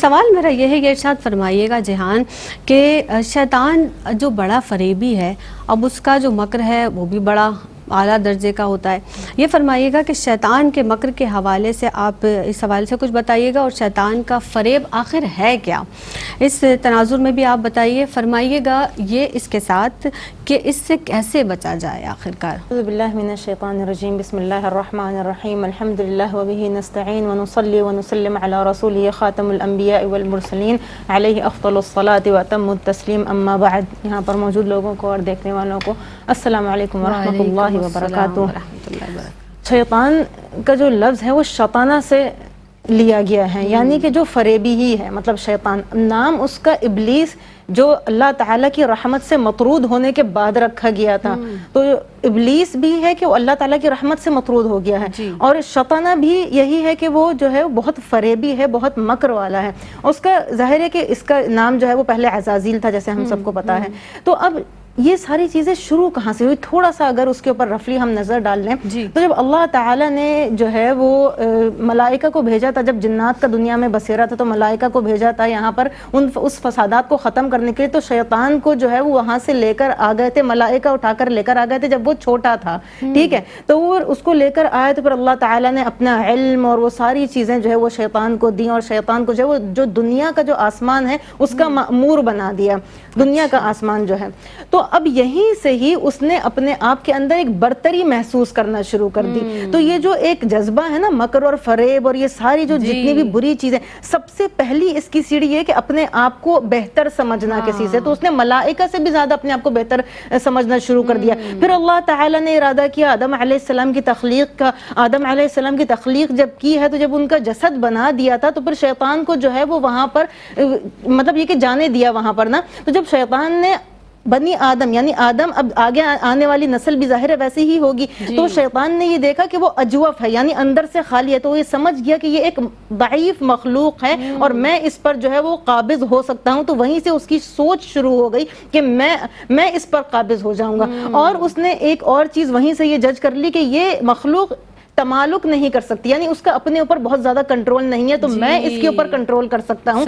سوال میرا یہ ہے کہ ارشاد فرمائیے گا جہان کہ شیطان جو بڑا فریبی ہے، اب اس کا جو مکر ہے وہ بھی بڑا اعلیٰ درجے کا ہوتا ہے. یہ فرمائیے گا کہ شیطان کے مکر کے حوالے سے آپ اس حوالے سے کچھ بتائیے گا، اور شیطان کا فریب آخر ہے کیا، اس تناظر میں بھی آپ بتائیے. فرمائیے گا یہ اس کے ساتھ کہ اس سے کیسے بچا جائے آخر کار. اعوذ باللہ من الشیطان الرجیم، بسم اللہ الرحمن الرحیم، الحمدللہ وبہ نستعین ونصلی ونسلم علی رسولہ خاتم الانبیاء والمرسلین علیہ افضل الصلاة واتم التسلیم، اما بعد. یہاں پر موجود لوگوں کو اور دیکھنے والوں کو السلام علیکم ورحمۃ اللہ وبرکاتہ. شیطان کا جو لفظ ہے وہ شیطانہ سے لیا گیا ہے، یعنی کہ جو فریبی ہی ہے. مطلب شیطان نام اس کا ابلیس جو اللہ تعالیٰ کی رحمت سے مطرود ہونے کے بعد رکھا گیا تھا، تو ابلیس بھی ہے کہ وہ اللہ تعالیٰ کی رحمت سے مطرود ہو گیا ہے. اور شیطانہ بھی یہی ہے کہ وہ جو ہے بہت فریبی ہے، بہت مکر والا ہے. اس کا ظاہر ہے کہ اس کا نام جو ہے وہ پہلے عزازیل تھا، جیسے ہم سب کو پتا ہے. تو اب یہ ساری چیزیں شروع کہاں سے ہوئی، تھوڑا سا اگر اس کے اوپر رفلی ہم نظر ڈال لیں تو جب اللہ تعالیٰ نے جو ہے وہ ملائکہ کو بھیجا تھا، جب جنات کا دنیا میں بسیرا تھا تو ملائکہ کو بھیجا تھا یہاں پر اس فسادات کو ختم کرنے کے لیے، تو شیطان کو جو ہے وہ وہاں سے لے کر آ گئے تھے، ملائکہ اٹھا کر لے کر آ گئے تھے جب وہ چھوٹا تھا. ٹھیک ہے، تو وہ اس کو لے کر آئے تو پھر اللہ تعالیٰ نے اپنا علم اور وہ ساری چیزیں جو ہے وہ شیطان کو دیں، اور شیطان کو جو ہے وہ جو دنیا کا جو آسمان ہے اس کا مأمور بنا دیا، دنیا کا آسمان جو ہے. تو اب یہیں سے ہی اس نے اپنے آپ کے اندر ایک برتری محسوس کرنا شروع کر دی. تو یہ جو ایک جذبہ ہے نا مکر اور فریب اور یہ ساری جو جتنی بھی بری چیزیں، سب سے پہلی اس کی سیڑھی یہ کہ اپنے آپ کو بہتر سمجھنا کسی سے. تو اس نے ملائکہ سے بھی زیادہ اپنے آپ کو بہتر سمجھنا شروع کر دیا. پھر اللہ تعالیٰ نے ارادہ کیا آدم علیہ السلام کی تخلیق کا. آدم علیہ السلام کی تخلیق جب کی ہے تو جب ان کا جسد بنا دیا تھا تو پھر شیطان کو جو ہے وہ وہاں پر مطلب یہ کہ جانے دیا وہاں پر نا. تو جب شیطان نے بنی آدم یعنی آدم، اب آگے آنے والی نسل بھی ظاہر ہے ویسی ہی ہوگی، تو شیطان نے یہ دیکھا کہ وہ اجوف ہے یعنی اندر سے خالی ہے، تو یہ سمجھ گیا کہ یہ ایک ضعیف مخلوق ہے اور میں اس پر جو ہے وہ قابض ہو سکتا ہوں. تو وہیں سے اس کی سوچ شروع ہو گئی کہ میں اس پر قابض ہو جاؤں گا. اور اس نے ایک اور چیز وہیں سے یہ جج کر لی کہ یہ مخلوق تمالک نہیں کر سکتی، یعنی اس کا اپنے اوپر بہت زیادہ کنٹرول نہیں ہے، تو میں اس کے اوپر کنٹرول کر سکتا ہوں.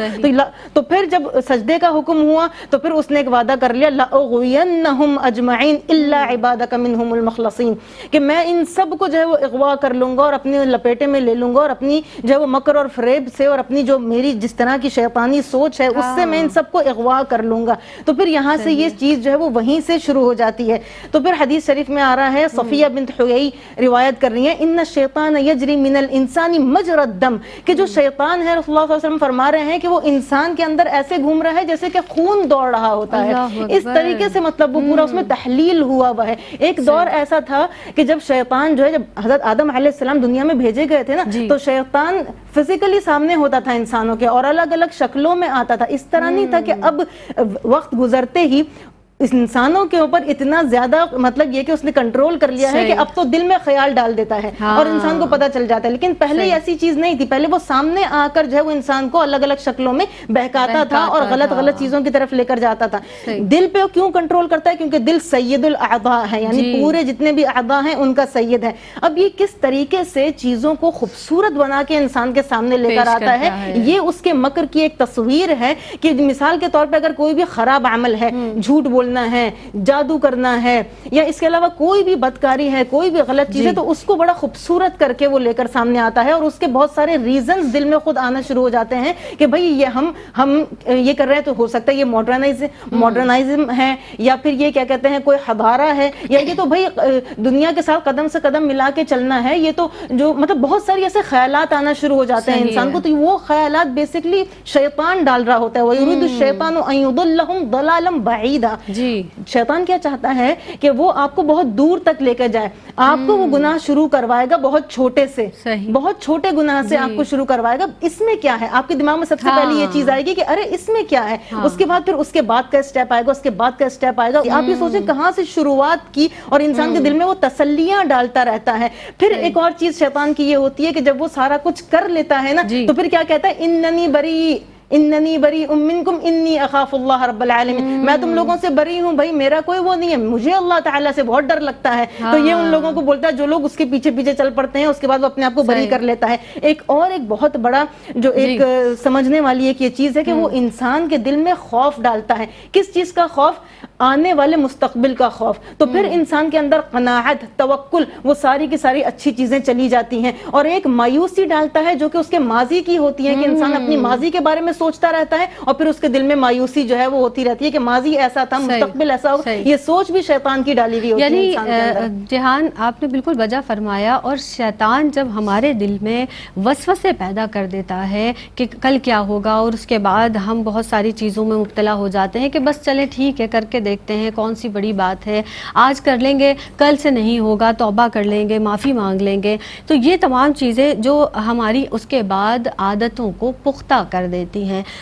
تو پھر جب سجدے کا حکم ہوا تو پھر اس نے ایک وعدہ کر لیا لَأُغْوِيَنَّهُمْ أَجْمَعِينَ إِلَّا عِبَادَكَ مِنْهُمُ الْمُخْلَصِينَ، کہ میں ان سب کو جو ہے وہ اغوا کر لوں گا اور اپنے لپیٹے میں لے لوں گا، اور اپنی جو ہے وہ مکر اور فریب سے اور اپنی جو میری جس طرح کی شیطانی سوچ ہے اس سے میں ان سب کو اغوا کر لوں گا. تو پھر یہاں سے یہ چیز جو ہے وہ وہیں سے شروع ہو جاتی ہے. تو پھر حدیث شریف میں آ رہا ہے، صفیہ بنت حیی روایت کر رہی ہیں، ان الشیطان یجری من الانسان مجرى الدم، کہ جو شیطان ہے رسول اللہ صلی اللہ علیہ وسلم فرما رہے ہیں کہ وہ انسان کے اندر ایسے گھوم رہا ہے جیسے کہ خون دوڑ رہا ہوتا ہے. اس طریقے سے مطلب وہ پورا اس میں تحلیل ہوا ہوا ہے. ایک دور ایسا تھا کہ جب شیطان جو ہے جب حضرت آدم علیہ السلام دنیا میں بھیجے گئے تھے نا تو شیطان فزیکلی سامنے ہوتا تھا انسانوں کے اور الگ الگ شکلوں میں آتا تھا. اس طرح نہیں تھا کہ اب وقت گزرتے ہی اس انسانوں کے اوپر اتنا زیادہ مطلب یہ کہ اس نے کنٹرول کر لیا ہے کہ اب تو دل میں خیال ڈال دیتا ہے اور انسان کو پتہ چل جاتا ہے. لیکن پہلے ایسی چیز نہیں تھی، پہلے وہ سامنے آ کر جو ہے وہ انسان کو الگ الگ شکلوں میں بہکاتا تھا اور غلط چیزوں کی طرف لے کر جاتا تھا. دل پہ کیوں کنٹرول کرتا ہے؟ کیونکہ دل سید الاعضاء ہے، یعنی پورے جتنے بھی اعضاء ہیں ان کا سید ہے. اب یہ کس طریقے سے چیزوں کو خوبصورت بنا کے انسان کے سامنے لے کر آتا ہے، یہ اس کے مکر کی ایک تصویر ہے. کہ مثال کے طور پہ اگر کوئی بھی خراب عمل ہے، جھوٹ بولنا ہے، جادو کرنا ہے، یا اس کے علاوہ کوئی بھی بدکاری ہے، کوئی بھی غلط چیز ہے، تو اس کو بڑا خوبصورت کر کے وہ لے کر سامنے آتا ہے اور اس کے بہت سارے ریزنز دل میں خود آنا شروع ہو جاتے ہیں کہ بھئی یہ ہم یہ کر رہے ہیں تو ہو سکتا ہے یہ ماڈرنائزم ہے، یا پھر یہ کیا کہتے ہیں کوئی حضارہ ہے، یا یہ تو بھئی دنیا کے ساتھ قدم سے قدم ملا کے چلنا ہے. یہ تو جو مطلب بہت ساری ایسے خیالات آنا شروع ہو جاتے ہیں انسان کو. تو وہ خیالات بیسکلی شیطان ڈال رہا ہوتا ہے. وَيُرِيدُ الشَّيْطَانُ أَن يُضِلَّهُمْ ضَلَالًا بَعِيدًا. شیطان کیا چاہتا ہے کہ وہ آپ کو بہت دور تک لے کر جائے. آپ کو وہ گناہ شروع کروائے گا بہت چھوٹے سے، بہت چھوٹے گناہ سے آپ کو شروع کروائے گا. اس میں کیا ہے؟ آپ کے دماغ میں سب سے پہلے یہ چیز آئے گی کہ ارے اس میں کیا ہے. اس کے بعد پھر اس کے بعد کا اسٹیپ آئے گا، اس کے بعد کا اسٹیپ آئے گا. آپ یہ سوچیں کہاں سے شروعات کی اور انسان کے دل میں وہ تسلیاں ڈالتا رہتا ہے. پھر ایک اور چیز شیطان کی یہ ہوتی ہے کہ جب وہ سارا کچھ کر لیتا ہے نا تو پھر کیا کہتا ہے اننی بری اننی بریء منکم انی اخاف اللہ رب العالمین، میں تم لوگوں سے بری ہوں بھائی، میرا کوئی وہ نہیں ہے، مجھے اللہ تعالیٰ سے بہت ڈر لگتا ہے. تو یہ ان لوگوں کو بولتا ہے جو لوگ اس کے پیچھے پیچھے چل پڑتے ہیں، اس کے بعد وہ اپنے آپ کو بری کر لیتا ہے. ایک بہت بڑا جو ایک سمجھنے والی ایک یہ چیز ہے کہ وہ انسان کے دل میں خوف ڈالتا ہے. کس چیز کا خوف؟ آنے والے مستقبل کا خوف. تو پھر انسان کے اندر قناعت، توکل، وہ ساری کی ساری اچھی چیزیں چلی جاتی ہیں. اور ایک مایوسی ڈالتا ہے جو کہ اس کے ماضی کی ہوتی ہے، کہ انسان اپنی ماضی کے بارے میں سوچتا رہتا ہے اور پھر اس کے دل میں مایوسی جو ہے وہ ہوتی رہتی ہے کہ ماضی ایسا تھا، مستقبل ایسا ہوگا. یہ سوچ بھی شیطان کی ڈالی ہوئی ہوتی ہے انسان کے اندر. جہان آپ نے بالکل وجہ فرمایا. اور شیطان جب ہمارے دل میں وسوسے پیدا کر دیتا ہے کہ کل کیا ہوگا، اور اس کے بعد ہم بہت ساری چیزوں میں مبتلا ہو جاتے ہیں کہ بس چلیں ٹھیک ہے کر کے دیکھتے ہیں، کون سی بڑی بات ہے، آج کر لیں گے، کل سے نہیں ہوگا، توبہ کر لیں گے، معافی مانگ لیں گے. تو یہ تمام چیزیں جو ہماری اس کے بعد عادتوں کو پختہ کر دیتی ہیں.